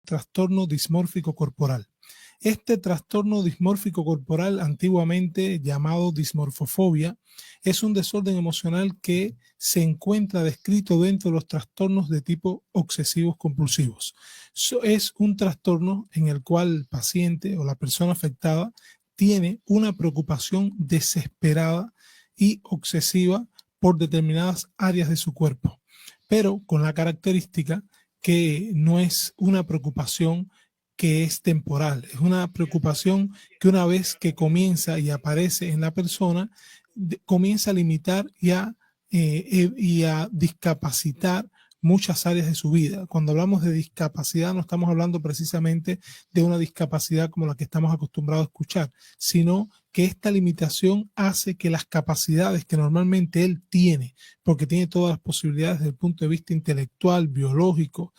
trastorno dismórfico corporal. Este trastorno dismórfico corporal, antiguamente llamado dismorfofobia, es un desorden emocional que se encuentra descrito dentro de los trastornos de tipo obsesivos compulsivos. Es un trastorno en el cual el paciente o la persona afectada tiene una preocupación desesperada y obsesiva por determinadas áreas de su cuerpo, pero con la característica que no es una preocupación que es temporal, es una preocupación que una vez que comienza y aparece en la persona, comienza a limitar y a discapacitar muchas áreas de su vida. Cuando hablamos de discapacidad no estamos hablando precisamente de una discapacidad como la que estamos acostumbrados a escuchar, sino que esta limitación hace que las capacidades que normalmente él tiene, porque tiene todas las posibilidades desde el punto de vista intelectual, biológico,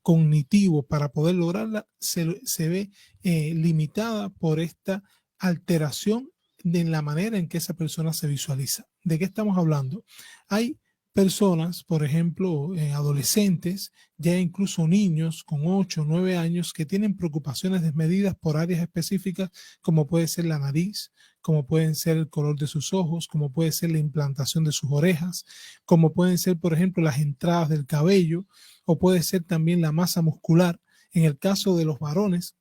cognitivo, para poder lograrla, se ve limitada por esta alteración en la manera en que esa persona se visualiza. ¿De qué estamos hablando? Hay personas, por ejemplo, adolescentes, ya incluso niños con 8 o 9 años que tienen preocupaciones desmedidas por áreas específicas como puede ser la nariz, como pueden ser el color de sus ojos, como puede ser la implantación de sus orejas, como pueden ser, por ejemplo, las entradas del cabello o puede ser también la masa muscular. En el caso de los varones,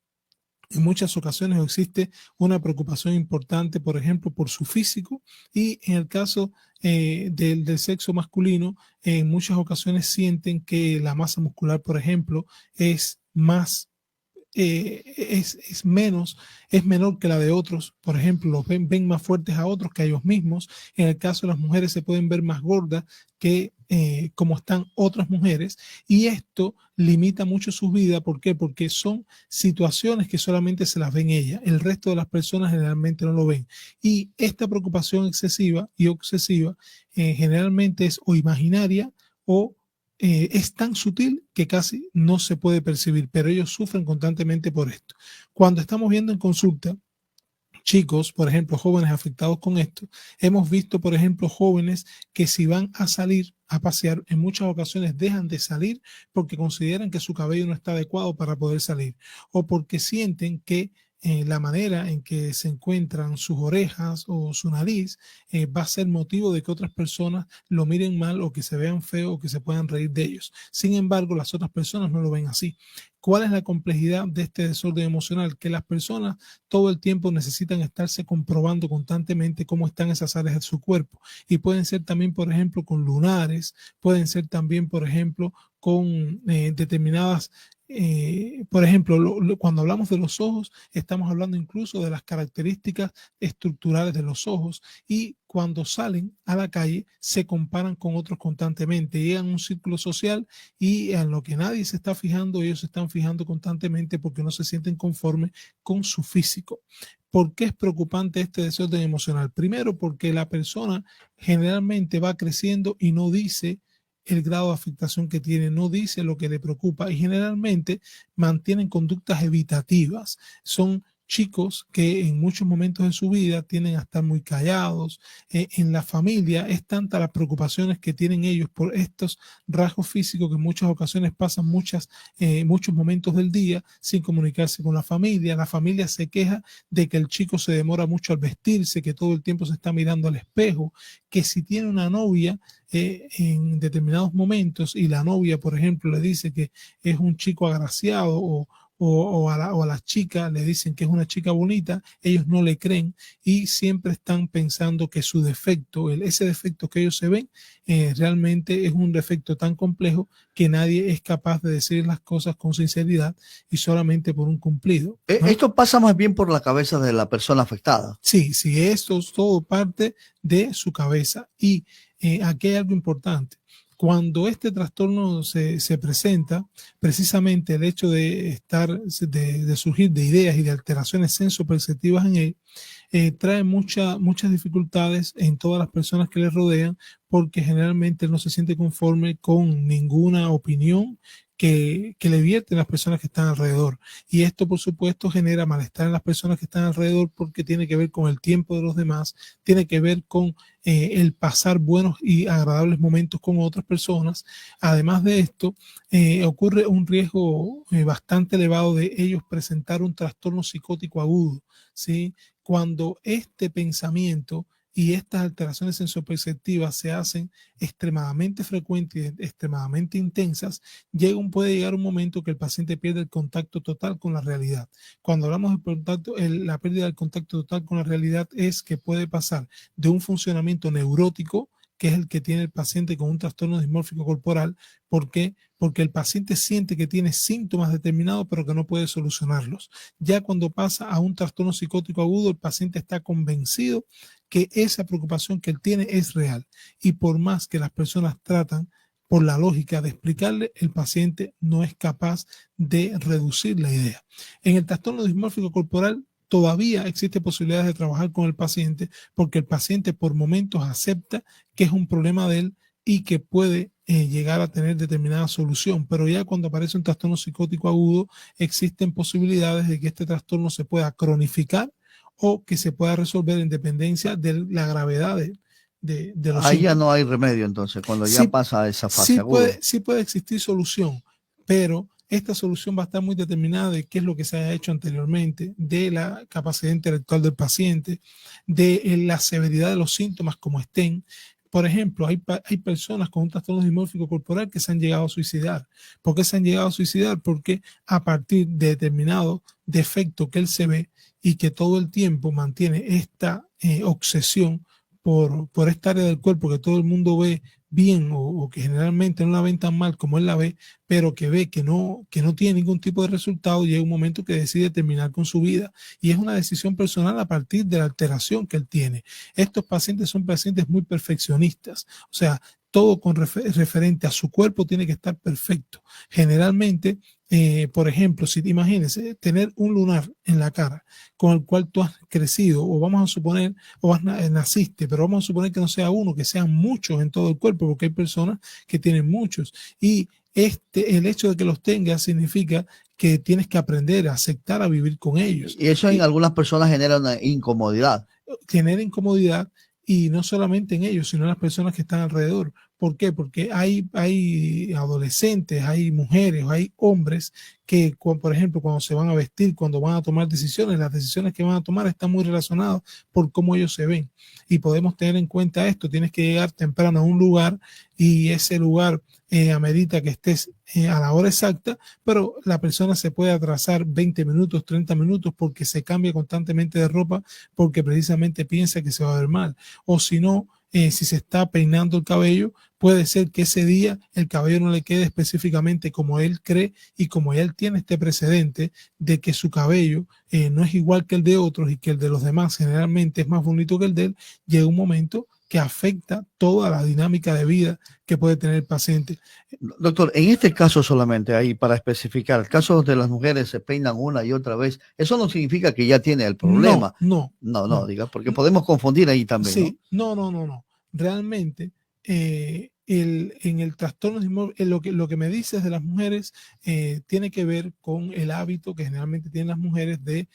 en muchas ocasiones existe una preocupación importante, por ejemplo, por su físico y en el caso del sexo masculino, en muchas ocasiones sienten que la masa muscular, por ejemplo, es más es menor que la de otros. Por ejemplo, los ven más fuertes a otros que a ellos mismos. En el caso de las mujeres se pueden ver más gordas que como están otras mujeres, y esto limita mucho su vida. ¿Por qué? Porque son situaciones que solamente se las ven ellas, el resto de las personas generalmente no lo ven, y esta preocupación excesiva y obsesiva generalmente es o imaginaria o es tan sutil que casi no se puede percibir, pero ellos sufren constantemente por esto. Cuando estamos viendo en consulta chicos, por ejemplo, jóvenes afectados con esto, hemos visto, por ejemplo, jóvenes que si van a salir a pasear, en muchas ocasiones dejan de salir porque consideran que su cabello no está adecuado para poder salir, o porque sienten que la manera en que se encuentran sus orejas o su nariz va a ser motivo de que otras personas lo miren mal o que se vean feo o que se puedan reír de ellos. Sin embargo, las otras personas no lo ven así. ¿Cuál es la complejidad de este desorden emocional? Que las personas todo el tiempo necesitan estarse comprobando constantemente cómo están esas áreas de su cuerpo, y pueden ser también, por ejemplo, con lunares, pueden ser también, por ejemplo, con determinadas por ejemplo, cuando hablamos de los ojos, estamos hablando incluso de las características estructurales de los ojos, y cuando salen a la calle se comparan con otros constantemente, llegan a un círculo social y en lo que nadie se está fijando, ellos se están fijando constantemente porque no se sienten conformes con su físico. ¿Por qué es preocupante este desorden emocional? Primero, porque la persona generalmente va creciendo y no dice el grado de afectación que tiene, no dice lo que le preocupa, y generalmente mantienen conductas evitativas. Son chicos que en muchos momentos de su vida tienden a estar muy callados. En la familia es tanta las preocupaciones que tienen ellos por estos rasgos físicos que en muchas ocasiones pasan muchos momentos del día sin comunicarse con la familia. La familia se queja de que el chico se demora mucho al vestirse, que todo el tiempo se está mirando al espejo, que si tiene una novia en determinados momentos y la novia, por ejemplo, le dice que es un chico agraciado o a la chica le dicen que es una chica bonita, ellos no le creen y siempre están pensando que su defecto, ese defecto que ellos se ven, realmente es un defecto tan complejo que nadie es capaz de decir las cosas con sinceridad y solamente por un cumplido, ¿no? Esto pasa más bien por la cabeza de la persona afectada. Sí, sí, esto es todo parte de su cabeza. Y aquí hay algo importante. Cuando este trastorno se presenta, precisamente el hecho de surgir de ideas y de alteraciones sensoperceptivas en él, trae muchas dificultades en todas las personas que le rodean, porque generalmente no se siente conforme con ninguna opinión que le vierten las personas que están alrededor. Y esto, por supuesto, genera malestar en las personas que están alrededor porque tiene que ver con el tiempo de los demás, tiene que ver con el pasar buenos y agradables momentos con otras personas. Además de esto, ocurre un riesgo bastante elevado de ellos presentar un trastorno psicótico agudo, ¿sí? Cuando este pensamiento y estas alteraciones sensoperceptivas se hacen extremadamente frecuentes y extremadamente intensas, puede llegar un momento que el paciente pierde el contacto total con la realidad. Cuando hablamos de contacto, la pérdida del contacto total con la realidad es que puede pasar de un funcionamiento neurótico, que es el que tiene el paciente con un trastorno dismórfico corporal. ¿Por qué? Porque el paciente siente que tiene síntomas determinados pero que no puede solucionarlos. Ya cuando pasa a un trastorno psicótico agudo, el paciente está convencido que esa preocupación que él tiene es real. Y por más que las personas tratan, por la lógica de explicarle, el paciente no es capaz de reducir la idea. En el trastorno dismórfico corporal, todavía existe posibilidades de trabajar con el paciente porque el paciente por momentos acepta que es un problema de él y que puede llegar a tener determinada solución. Pero ya cuando aparece un trastorno psicótico agudo, existen posibilidades de que este trastorno se pueda cronificar o que se pueda resolver en dependencia de la gravedad de los Ahí ya síntomas. no hay remedio entonces, cuando ya Sí, pasa a esa fase aguda. sí puede existir solución, pero esta solución va a estar muy determinada de qué es lo que se haya hecho anteriormente, de la capacidad intelectual del paciente, de la severidad de los síntomas como estén. Por ejemplo, hay personas con un trastorno dismórfico corporal que se han llegado a suicidar. ¿Por qué se han llegado a suicidar? Porque a partir de determinado defecto que él se ve y que todo el tiempo mantiene esta obsesión por esta área del cuerpo que todo el mundo ve bien o que generalmente no la ven tan mal como él la ve, pero que ve que no tiene ningún tipo de resultado, llega un momento que decide terminar con su vida. Y es una decisión personal a partir de la alteración que él tiene. Estos pacientes son pacientes muy perfeccionistas, o sea, todo con referente a su cuerpo tiene que estar perfecto. Generalmente, por ejemplo, si te imaginas tener un lunar en la cara con el cual tú has crecido, o vamos a suponer, naciste, pero vamos a suponer que no sea uno, que sean muchos en todo el cuerpo, porque hay personas que tienen muchos. Y el hecho de que los tengas significa que tienes que aprender a aceptar, a vivir con ellos. Y eso en algunas personas genera una incomodidad. Genera incomodidad, y no solamente en ellos, sino en las personas que están alrededor. ¿Por qué? Porque hay adolescentes, hay mujeres, hay hombres que, por ejemplo, cuando se van a vestir, cuando van a tomar decisiones, las decisiones que van a tomar están muy relacionadas por cómo ellos se ven. Y podemos tener en cuenta esto. Tienes que llegar temprano a un lugar y ese lugar amerita que estés a la hora exacta, pero la persona se puede atrasar 20 minutos, 30 minutos porque se cambia constantemente de ropa porque precisamente piensa que se va a ver mal. O si no, si se está peinando el cabello, puede ser que ese día el cabello no le quede específicamente como él cree, y como ya él tiene este precedente de que su cabello no es igual que el de otros y que el de los demás generalmente es más bonito que el de él, llega un momento que afecta toda la dinámica de vida que puede tener el paciente. Doctor, en este caso solamente, ahí para especificar, casos de las mujeres se peinan una y otra vez, eso no significa que ya tiene el problema. No, diga, porque podemos confundir ahí también, sí, ¿no? Realmente, en el trastorno lo que me dices de las mujeres tiene que ver con el hábito que generalmente tienen las mujeres de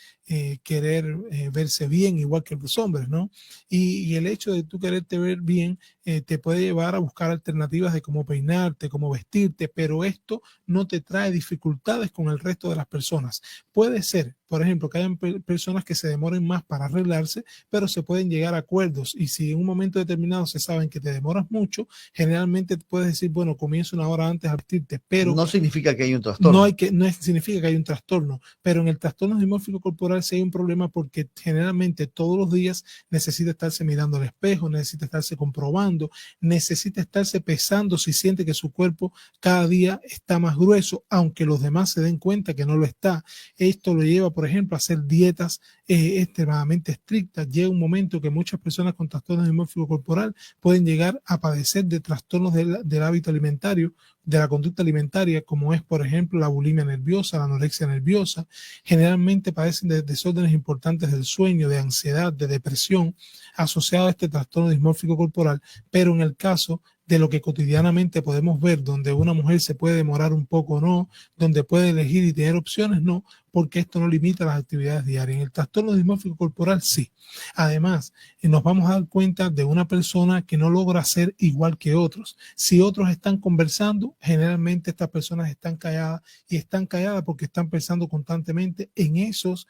querer verse bien igual que los hombres, ¿no? Y el hecho de tú quererte ver bien te puede llevar a buscar alternativas de cómo peinarte, cómo vestirte, pero esto no te trae dificultades con el resto de las personas. Puede ser, por ejemplo, que hayan personas que se demoren más para arreglarse, pero se pueden llegar a acuerdos, y si en un momento determinado se saben que te demoras mucho, generalmente puedes decir, bueno, comienzo una hora antes a vestirte, pero no significa que hay un trastorno. Significa que hay un trastorno, pero en el trastorno dismórfico corporal sí hay un problema porque generalmente todos los días necesita estarse mirando al espejo, necesita estarse comprobando, necesita estarse pesando si siente que su cuerpo cada día está más grueso, aunque los demás se den cuenta que no lo está. Esto lo lleva, por ejemplo, a hacer dietas extremadamente estrictas. Llega un momento que muchas personas con trastornos dismórfico corporal pueden llegar a padecer de trastornos del hábito alimentario, de la conducta alimentaria, como es, por ejemplo, la bulimia nerviosa, la anorexia nerviosa. Generalmente padecen de desórdenes importantes del sueño, de ansiedad, de depresión, asociado a este trastorno dismórfico corporal. Pero en el caso de lo que cotidianamente podemos ver, donde una mujer se puede demorar un poco o no, donde puede elegir y tener opciones, no, porque esto no limita las actividades diarias. En el trastorno dismórfico corporal, sí. Además, nos vamos a dar cuenta de una persona que no logra ser igual que otros. Si otros están conversando, generalmente estas personas están calladas, y están calladas porque están pensando constantemente en esas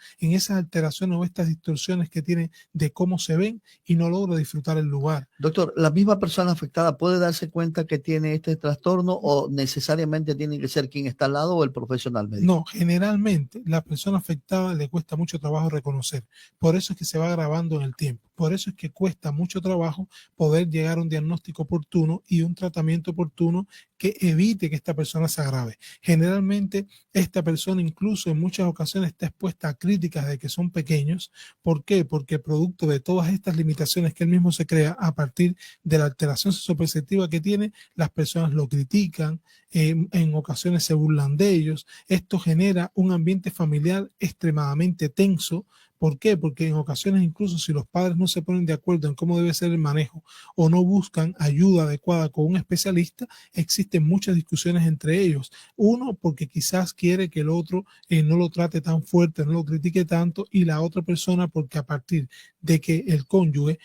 alteraciones o estas distorsiones que tienen de cómo se ven, y no logra disfrutar el lugar. Doctor, ¿la misma persona afectada puede darse cuenta que tiene este trastorno o necesariamente tiene que ser quien está al lado o el profesional médico? No, generalmente la persona afectada le cuesta mucho trabajo reconocer. Por eso es que se va agravando en el tiempo. Por eso es que cuesta mucho trabajo poder llegar a un diagnóstico oportuno y un tratamiento oportuno que evite que esta persona se agrave. Generalmente esta persona incluso en muchas ocasiones está expuesta a críticas de que son pequeños. ¿Por qué? Porque producto de todas estas limitaciones que él mismo se crea a partir de la alteración socioperceptiva que tiene, las personas lo critican, en ocasiones se burlan de ellos. Esto genera un ambiente familiar extremadamente tenso. ¿Por qué? Porque en ocasiones incluso si los padres no se ponen de acuerdo en cómo debe ser el manejo o no buscan ayuda adecuada con un especialista, existen muchas discusiones entre ellos. Uno, porque quizás quiere que el otro no lo trate tan fuerte, no lo critique tanto, y la otra persona porque a partir de que el cónyuge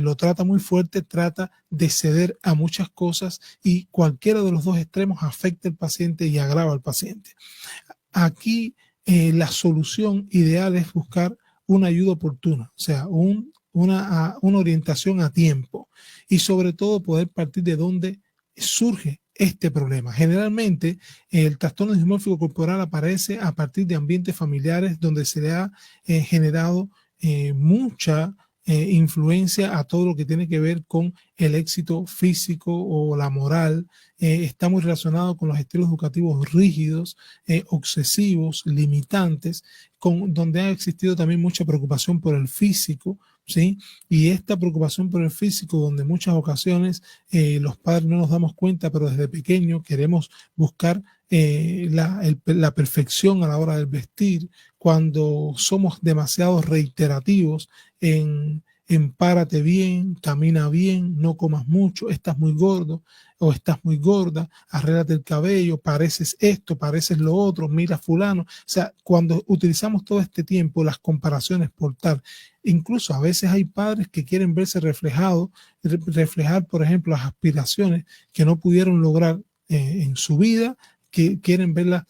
lo trata muy fuerte, trata de ceder a muchas cosas, y cualquiera de los dos extremos afecta al paciente y agrava al paciente. Aquí la solución ideal es buscar una ayuda oportuna, o sea, una orientación a tiempo, y sobre todo poder partir de dónde surge este problema. Generalmente el trastorno dismórfico corporal aparece a partir de ambientes familiares donde se le ha generado mucha influencia a todo lo que tiene que ver con el éxito físico o la moral. Está muy relacionado con los estilos educativos rígidos, obsesivos, limitantes, donde ha existido también mucha preocupación por el físico, ¿sí? Y esta preocupación por el físico, donde en muchas ocasiones los padres no nos damos cuenta, pero desde pequeño queremos buscar la perfección a la hora del vestir, cuando somos demasiado reiterativos en párate bien, camina bien, no comas mucho, estás muy gordo o estás muy gorda, arréglate el cabello, pareces esto, pareces lo otro, mira fulano. O sea, cuando utilizamos todo este tiempo las comparaciones por tal, incluso a veces hay padres que quieren verse reflejar, por ejemplo, las aspiraciones que no pudieron lograr en su vida, que quieren verlas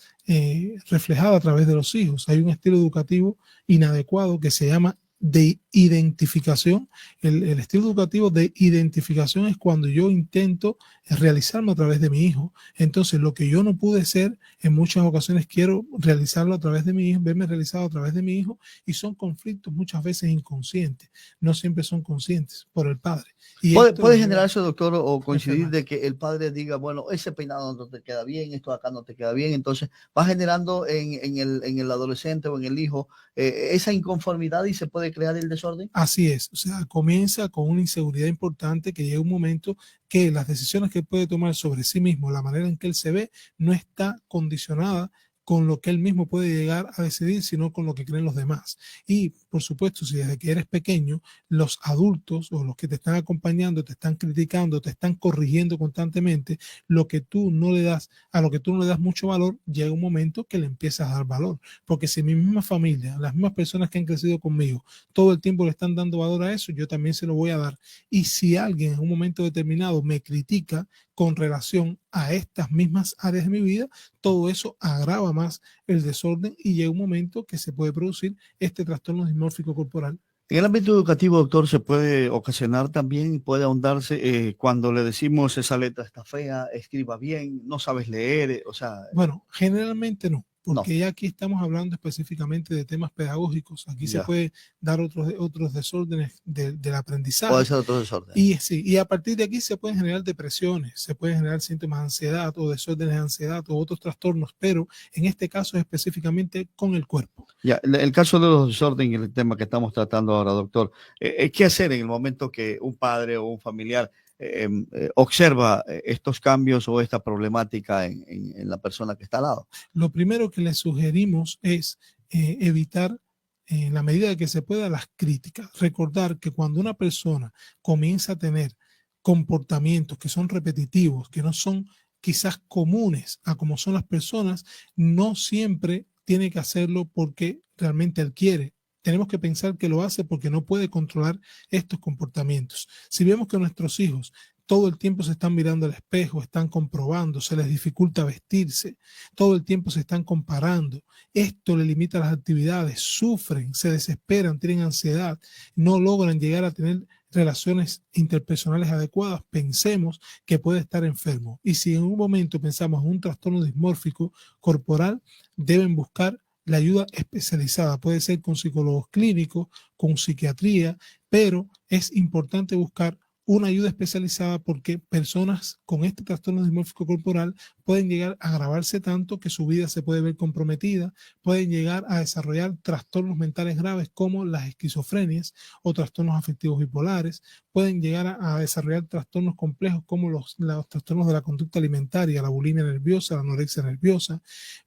reflejadas a través de los hijos. Hay un estilo educativo inadecuado que se llama de identificación. El estilo educativo de identificación es cuando yo intento realizarme a través de mi hijo. Entonces, lo que yo no pude ser, en muchas ocasiones quiero realizarlo a través de mi hijo, verme realizado a través de mi hijo, y son conflictos muchas veces inconscientes, no siempre son conscientes por el padre. Y ¿Puede generarse, doctor, o coincidir de que el padre diga, bueno, ese peinado no te queda bien, esto acá no te queda bien? Entonces va generando en el adolescente o en el hijo esa inconformidad y se puede crear el desorden. Así es, o sea, comienza con una inseguridad importante que llega un momento que las decisiones que puede tomar sobre sí mismo, la manera en que él se ve, no está condicionada con lo que él mismo puede llegar a decidir, sino con lo que creen los demás. Y, por supuesto, si desde que eres pequeño, los adultos o los que te están acompañando te están criticando, te están corrigiendo constantemente, lo que tú no le das, a lo que tú no le das mucho valor, llega un momento que le empiezas a dar valor. Porque si mi misma familia, las mismas personas que han crecido conmigo, todo el tiempo le están dando valor a eso, yo también se lo voy a dar. Y si alguien en un momento determinado me critica con relación a estas mismas áreas de mi vida, todo eso agrava más el desorden y llega un momento que se puede producir este trastorno dismórfico corporal. En el ámbito educativo, doctor, se puede ocasionar también, puede ahondarse cuando le decimos esa letra está fea, escriba bien, no sabes leer, o sea. Bueno, generalmente no, porque No. ya aquí estamos hablando específicamente de temas pedagógicos. Aquí se puede dar otros desórdenes del aprendizaje. Puede ser otro desorden. Y a partir de aquí se pueden generar depresiones, se pueden generar síntomas de ansiedad o desórdenes de ansiedad o otros trastornos, pero en este caso es específicamente con el cuerpo. Ya, el caso de los desórdenes, el tema que estamos tratando ahora, doctor, ¿qué hacer en el momento que un padre o un familiar observa estos cambios o esta problemática en la persona que está al lado? Lo primero que le sugerimos es evitar, en la medida que se pueda, las críticas. Recordar que cuando una persona comienza a tener comportamientos que son repetitivos, que no son quizás comunes a como son las personas, no siempre tiene que hacerlo porque realmente él quiere. Tenemos que pensar que lo hace porque no puede controlar estos comportamientos. Si vemos que nuestros hijos todo el tiempo se están mirando al espejo, están comprobando, se les dificulta vestirse, todo el tiempo se están comparando, esto le limita las actividades, sufren, se desesperan, tienen ansiedad, no logran llegar a tener relaciones interpersonales adecuadas, pensemos que puede estar enfermo. Y si en un momento pensamos en un trastorno dismórfico corporal, deben buscar la ayuda especializada. Puede ser con psicólogos clínicos, con psiquiatría, pero es importante buscar una ayuda especializada porque personas con este trastorno dismórfico corporal pueden llegar a agravarse tanto que su vida se puede ver comprometida, pueden llegar a desarrollar trastornos mentales graves como las esquizofrenias o trastornos afectivos bipolares, pueden llegar a desarrollar trastornos complejos como los trastornos de la conducta alimentaria, la bulimia nerviosa, la anorexia nerviosa,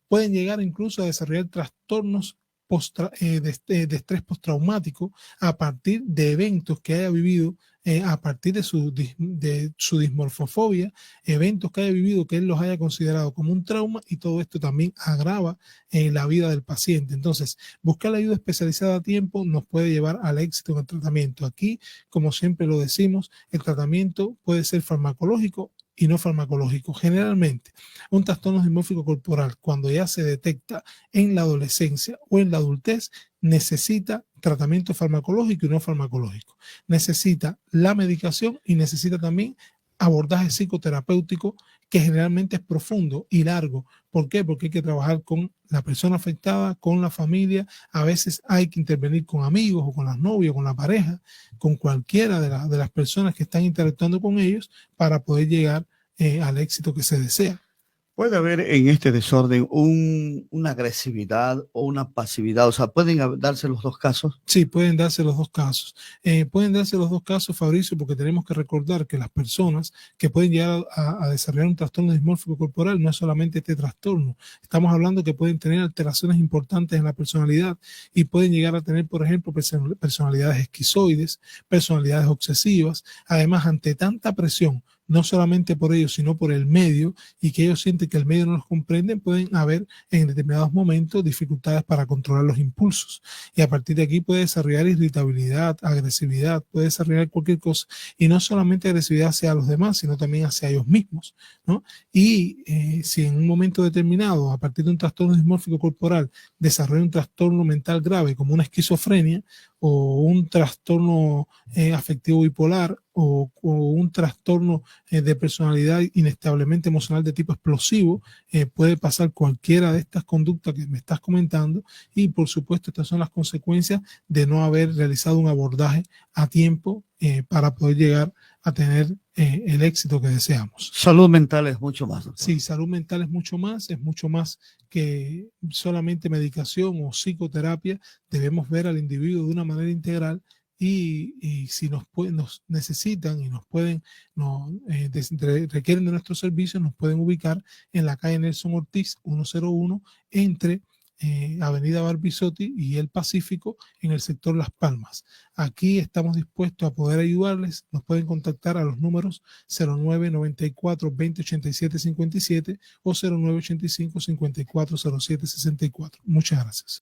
pueden llegar incluso a desarrollar trastornos de estrés postraumático a partir de eventos que haya vivido, a partir de su dismorfofobia, eventos que haya vivido que él los haya considerado como un trauma, y todo esto también agrava la vida del paciente. Entonces, buscar la ayuda especializada a tiempo nos puede llevar al éxito en el tratamiento. Aquí, como siempre lo decimos, el tratamiento puede ser farmacológico y no farmacológico. Generalmente, un trastorno dismórfico corporal, cuando ya se detecta en la adolescencia o en la adultez, necesita tratamiento farmacológico y no farmacológico. Necesita la medicación y necesita también abordaje psicoterapéutico, que generalmente es profundo y largo. ¿Por qué? Porque hay que trabajar con la persona afectada, con la familia. A veces hay que intervenir con amigos o con las novias, con la pareja, con cualquiera de las personas que están interactuando con ellos para poder llegar al éxito que se desea. ¿Puede haber en este desorden una agresividad o una pasividad? O sea, ¿pueden darse los dos casos? Sí, pueden darse los dos casos. Pueden darse los dos casos, Fabricio, porque tenemos que recordar que las personas que pueden llegar a desarrollar un trastorno dismórfico corporal no es solamente este trastorno. Estamos hablando que pueden tener alteraciones importantes en la personalidad y pueden llegar a tener, por ejemplo, personalidades esquizoides, personalidades obsesivas. Además, ante tanta presión, no solamente por ellos, sino por el medio, y que ellos sienten que el medio no los comprende, pueden haber en determinados momentos dificultades para controlar los impulsos. Y a partir de aquí puede desarrollar irritabilidad, agresividad, puede desarrollar cualquier cosa. Y no solamente agresividad hacia los demás, sino también hacia ellos mismos, ¿no? Y si en un momento determinado, a partir de un trastorno dismórfico corporal, desarrolla un trastorno mental grave como una esquizofrenia o un trastorno afectivo bipolar o un trastorno de personalidad inestablemente emocional de tipo explosivo, puede pasar cualquiera de estas conductas que me estás comentando, y por supuesto estas son las consecuencias de no haber realizado un abordaje a tiempo para poder llegar a tener el éxito que deseamos. Salud mental es mucho más, doctor. Sí, salud mental es mucho más que solamente medicación o psicoterapia. Debemos ver al individuo de una manera integral y si nos necesitan y requieren de nuestros servicios, nos pueden ubicar en la calle Nelson Ortiz 101 entre Avenida Barbisotti y El Pacífico, en el sector Las Palmas. Aquí estamos dispuestos a poder ayudarles. Nos pueden contactar a los números 0994-2087-57 o 0985-5407-64. Muchas gracias.